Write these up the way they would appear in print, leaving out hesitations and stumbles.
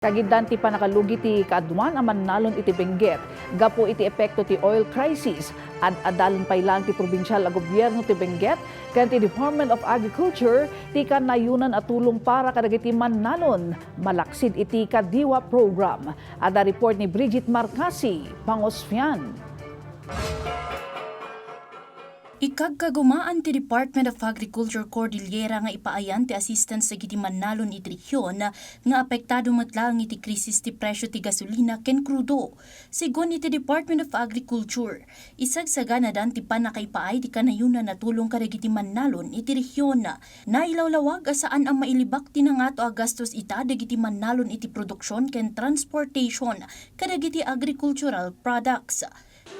Kagidan ti panakalugi ti kaadwan ang mannalon iti Benguet. Gapo iti epekto ti oil crisis. Ad-adalen pailan ti probinsyal a gobyerno ti Benguet ken ti Department of Agriculture ti kanayunan at tulong para kadagiti mannalon. Malaksid iti kadiwa program. Ada report ni Brigitte Marcasi-Pangosfian. Ikagkagumaan ti Department of Agriculture Cordillera nga ipaayan ti assistance sa giti mannalon iti rehiyon nga apektado matlang iti krisis ti presyo ti gasolina ken krudo. Sigon iti Department of Agriculture, isagsaganadan ti panakaipaay ti kanayunan na tulong kadagiti mannalon iti rehiyon. Nailawlawag asaan ang mailibak ti nangato a gastos ita dagiti mannalon iti produksyon ken transportation kadagiti agricultural products.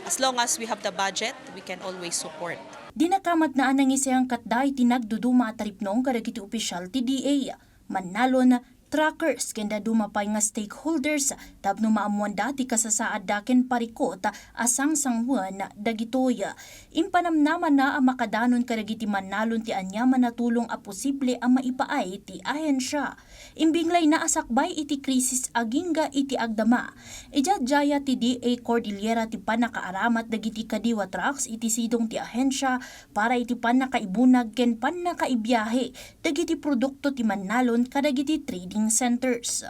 As long as we have the budget, we can always support. Dinakamat na anang isayang katday tinagduduma at taripnong kadagiti opisyal ti DA. Mannalon, trackers, kenda dumapay nga stakeholders, tapno maamuan dati kasasaad daken parikot, asang sangwan, dagitoy. Impanamnaman na ang makadanon kadagiti mannalon ti anyaman na tulong a posible ang maipaay ti ahensya. Imbinglay na asakbay iti krisis agingga iti agdama. Ijadjaya ti DA Cordillera ti panakaaramat dagiti kadiwa trucks iti sidong ti ahensya para iti panakaibunag ken panakaibiyahe dagiti produkto ti mannalon kadagiti trading centers.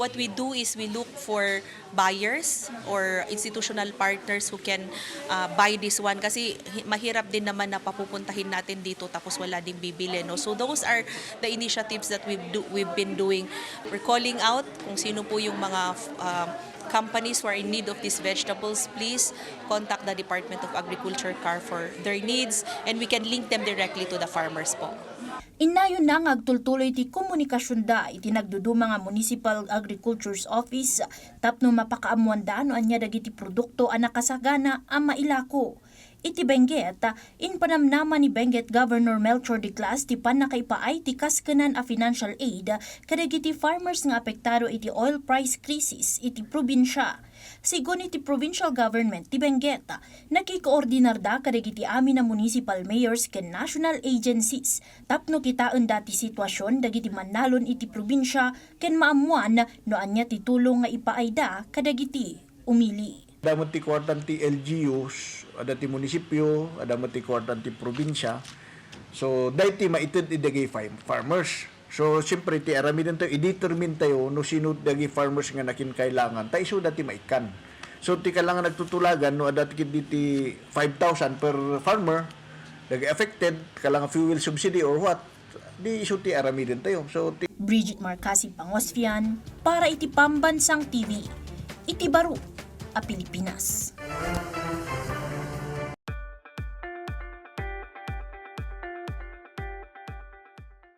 What we do is we look for buyers or institutional partners who can buy this one kasi mahirap din naman na papupuntahin natin dito tapos wala ding bibili, no? So those are the initiatives that we've been doing. We're calling out kung sino po yung mga companies who are in need of these vegetables. Please contact the Department of Agriculture CAR for their needs and we can link them directly to the farmers po. Inayon na nga agtultuloy ti komunikasyon da iti nagduduma nga Municipal Agriculture's Office tapno mapakaamuandaan anya dagiti produkto a nakasagana ang mailako. Iti Benguet, inpanamnaman ni Benguet Governor Melchor de Clas ti panakaipaay ti kaskanan a financial aid kadagiti farmers nga apektado iti oil price crisis iti probinsya. Sigon iti provincial government ti Benguet, nakikoordinar da kadagiti amin na municipal mayors ken national agencies tapno kitaan dati sitwasyon dagiti mannalon iti probinsya ken maamuan no anya ti tulong nga ipaay da kadagiti umili. Adamot ti kwartan ti LGUs, ada ti munisipyo, adamot ti kwartan ti probinsya. So, dahi ti maitid idagay farmers. So, siyempre ti aramidin tayo, i-determine tayo no sino dagay farmers nga nakin kailangan. Tayo so dati maikan. So, ti kailangan nagtutulagan, no adati ti 5,000 per farmer, dagay affected, kailangan fuel subsidy or what, di iso ti aramidin tayo. So, Brigitte Marcasi-Pangosfian para iti Pambansang TV. Iti Baro a Pilipinas.